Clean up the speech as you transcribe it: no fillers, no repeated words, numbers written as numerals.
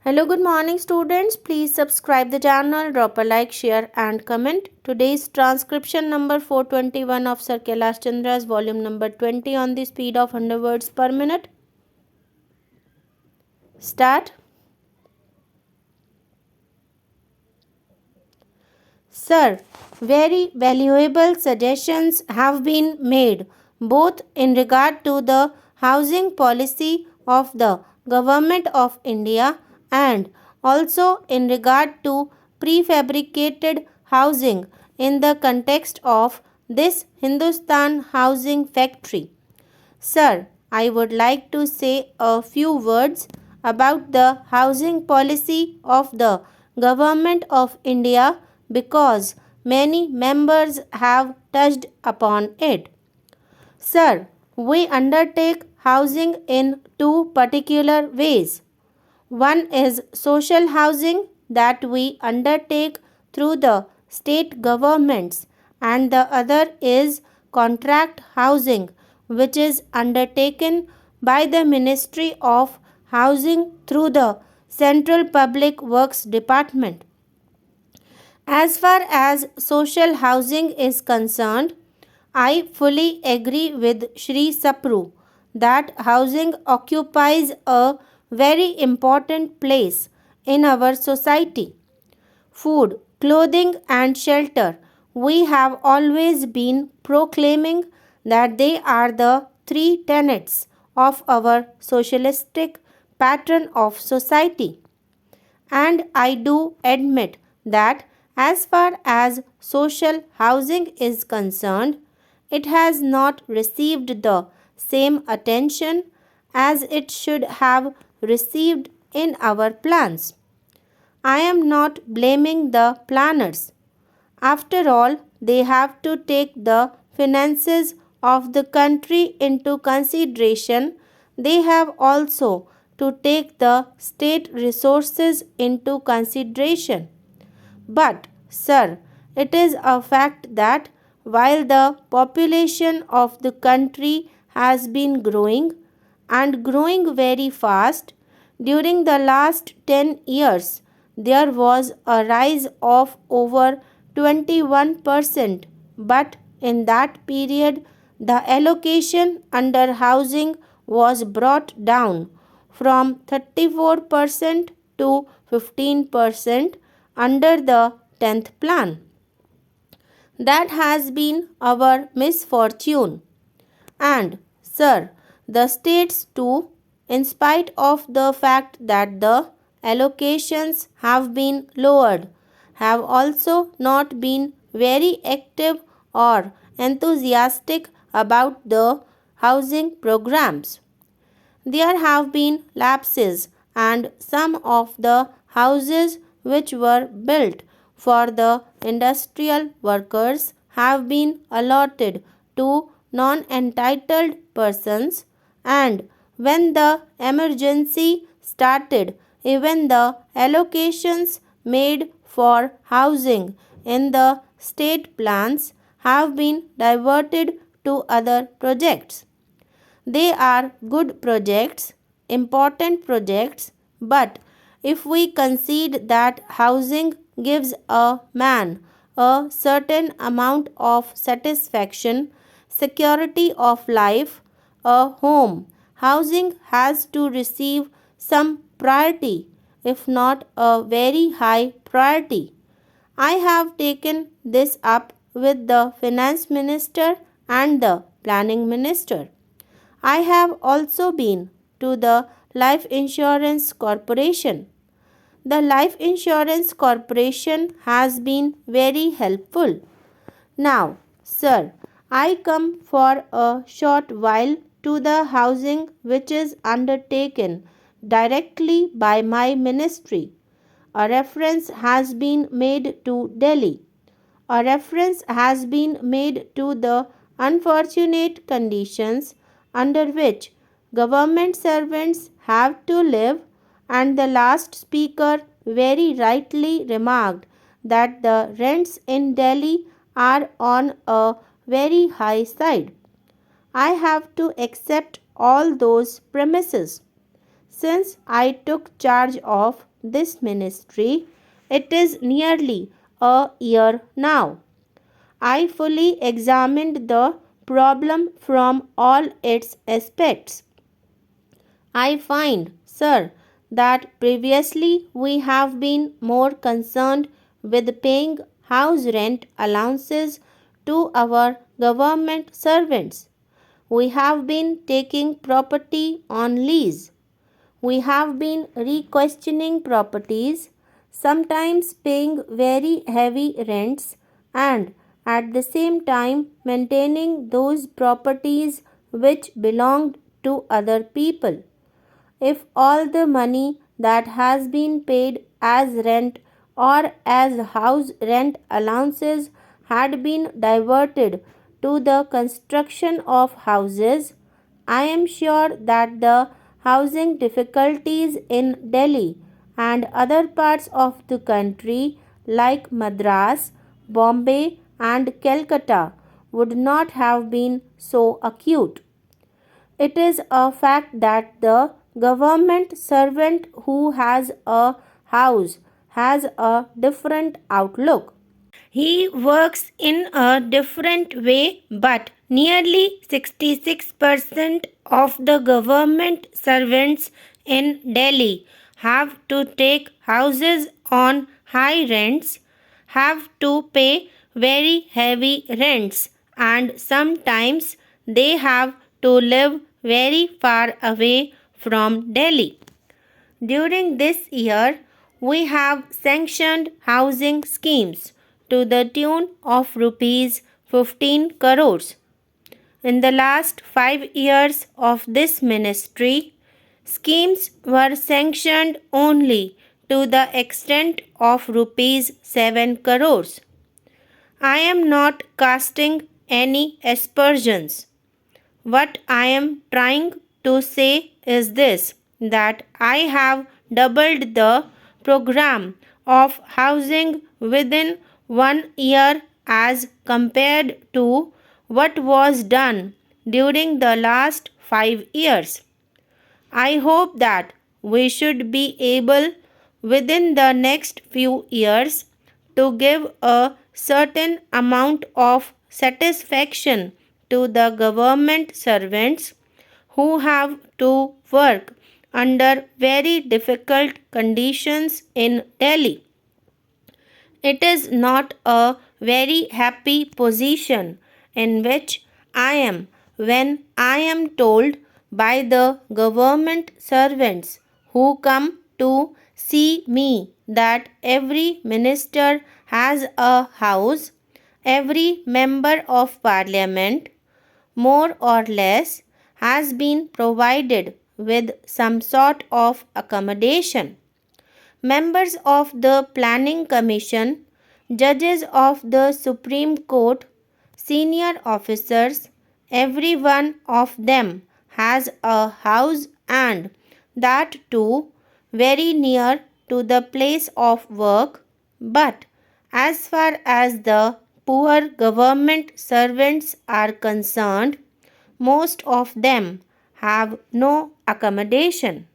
Hello, good morning students. Please subscribe the channel, drop a like, share and comment. Today's transcription number 421 of Sir Kailash Chandra's volume number 20 on the speed of 100 words per minute. Start. Sir, very valuable suggestions have been made both in regard to the housing policy of the Government of India and also in regard to prefabricated housing in the context of this Hindustan housing factory. Sir, I would like to say a few words about the housing policy of the Government of India because many members have touched upon it. Sir, we undertake housing in two particular ways. One is social housing that we undertake through the state governments, and the other is contract housing, which is undertaken by the Ministry of Housing through the Central Public Works Department. As far as social housing is concerned, I fully agree with Shree that housing occupies a very important place in our society. Food, clothing, and shelter. We have always been proclaiming that they are the three tenets of our socialistic pattern of society. And I do admit that as far as social housing is concerned, it has not received the same attention as it should have received in our plans. I am not blaming the planners. After all, they have to take the finances of the country into consideration. They have also to take the state resources into consideration. But, sir, it is a fact that while the population of the country has been growing and growing very fast, during the last 10 years, there was a rise of over 21%, but in that period, the allocation under housing was brought down from 34% to 15% under the 10th plan. That has been our misfortune. And, sir, the states too, in spite of the fact that the allocations have been lowered, have also not been very active or enthusiastic about the housing programs. There have been lapses, and some of the houses which were built for the industrial workers have been allotted to non-entitled persons, and when the emergency started, even the allocations made for housing in the state plans have been diverted to other projects. They are good projects, important projects, but if we concede that housing gives a man a certain amount of satisfaction, security of life, a home, housing has to receive some priority, if not a very high priority. I have taken this up with the finance minister and the planning minister. I have also been to the Life Insurance Corporation. The Life Insurance Corporation has been very helpful. Now, sir, I come for a short while to the housing which is undertaken directly by my ministry. A reference has been made to Delhi. A reference has been made to the unfortunate conditions under which government servants have to live, and the last speaker very rightly remarked that the rents in Delhi are on a very high side. I have to accept all those premises. since I took charge of this ministry. It is nearly a year now. I fully examined the problem from all its aspects. I find, sir, that previously we have been more concerned with paying house rent allowances to our government servants. We have been taking property on lease. We have been requisitioning properties, sometimes paying very heavy rents, and at the same time maintaining those properties which belonged to other people. If all the money that has been paid as rent or as house rent allowances had been diverted to the construction of houses, I am sure that the housing difficulties in Delhi and other parts of the country like Madras, Bombay, and Calcutta would not have been so acute. It is a fact that the government servant who has a house has a different outlook. He works in a different way, but nearly 66% of the government servants in Delhi have to take houses on high rents, have to pay very heavy rents, and sometimes they have to live very far away from Delhi. During this year, we have sanctioned housing schemes to the tune of rupees 15 crores. In the last 5 years of this ministry, schemes were sanctioned only to the extent of rupees 7 crores. I am not casting any aspersions. What I am trying to say is this, that I have doubled the program of housing within 1 year as compared to what was done during the last 5 years. I hope that we should be able within the next few years to give a certain amount of satisfaction to the government servants who have to work under very difficult conditions in Delhi. It is not a very happy position in which I am when I am told by the government servants who come to see me that every minister has a house, every member of parliament, more or less, has been provided with some sort of accommodation. Members of the Planning Commission, judges of the Supreme Court, senior officers, every one of them has a house, and that too very near to the place of work. But as far as the poor government servants are concerned, most of them have no accommodation.